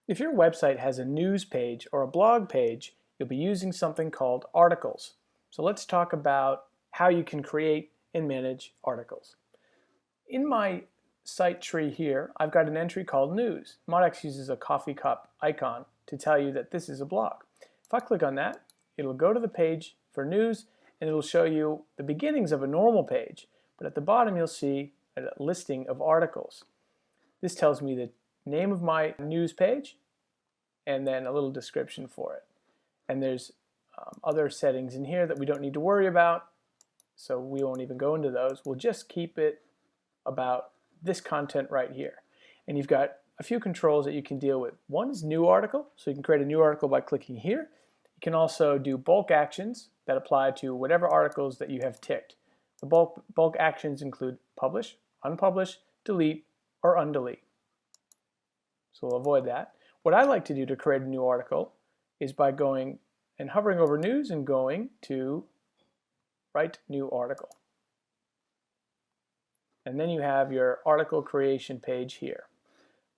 If your website has a news page or a blog page, you'll be using something called articles. So let's talk about how you can create and manage articles. In my site tree here, I've got an entry called News. MODX uses a coffee cup icon to tell you that this is a blog. If I click on that, it'll go to the page for news and it'll show you the beginnings of a normal page, but at the bottom you'll see a listing of articles. This tells me the name of my news page and then a little description for it. And there's other settings in here that we don't need to worry about, so we won't even go into those. We'll just keep it about this content right here. And you've got a few controls that you can deal with. One is new article, so you can create a new article by clicking here. You can also do bulk actions that apply to whatever articles that you have ticked. The bulk actions include publish, unpublish, delete, or undelete. So we'll avoid that. What I like to do to create a new article is by going and hovering over news and going to write new article. And then you have your article creation page here.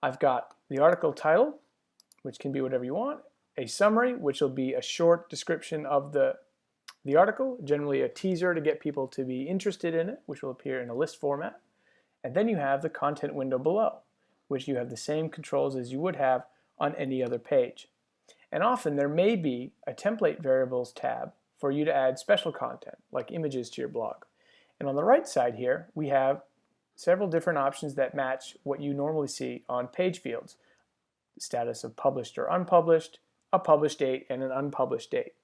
I've got the article title, which can be whatever you want, a summary, which will be a short description of the article, generally a teaser to get people to be interested in it, which will appear in a list format. And then you have the content window below, which you have the same controls as you would have on any other page. And often there may be a template variables tab for you to add special content, like images to your blog. And on the right side here, we have several different options that match what you normally see on page fields. The status of published or unpublished, a published date, and an unpublished date.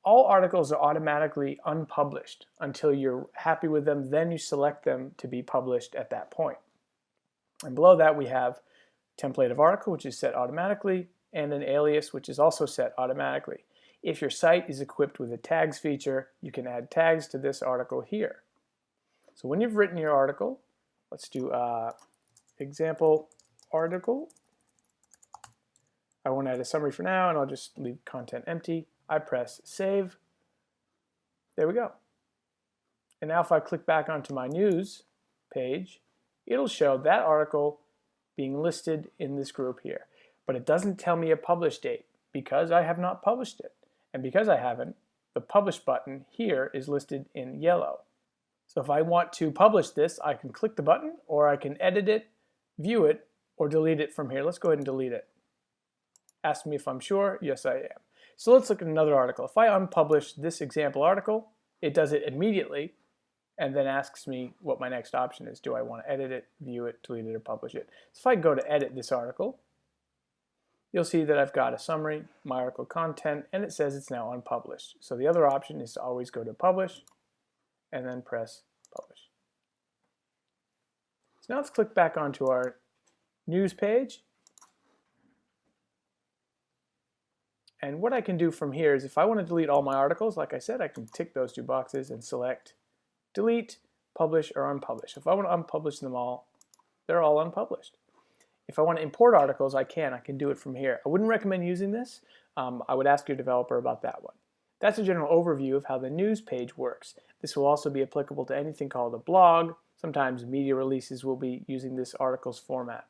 All articles are automatically unpublished until you're happy with them, then you select them to be published at that point. And below that we have template of article, which is set automatically, and an alias, which is also set automatically. If your site is equipped with a tags feature, you can add tags to this article here. So when you've written your article, let's do example article. I won't add a summary for now, and I'll just leave content empty. I press save. There we go. And now if I click back onto my news page, it'll show that article being listed in this group here. But it doesn't tell me a publish date because I have not published it. And because I haven't, the publish button here is listed in yellow. So if I want to publish this, I can click the button, or I can edit it, view it, or delete it from here. Let's go ahead and delete it. Ask me if I'm sure. Yes, I am. So let's look at another article. If I unpublish this example article, it does it immediately and then asks me what my next option is. Do I want to edit it, view it, delete it, or publish it? So if I go to edit this article, you'll see that I've got a summary, my article content, and it says it's now unpublished. So the other option is to always go to publish and then press publish. So now let's click back onto our news page. And what I can do from here is if I want to delete all my articles, like I said, I can tick those two boxes and select delete, publish, or unpublish. If I want to unpublish them all, they're all unpublished. If I want to import articles, I can do it from here. I wouldn't recommend using this. I would ask your developer about that one. That's a general overview of how the news page works. This will also be applicable to anything called a blog. Sometimes media releases will be using this articles format.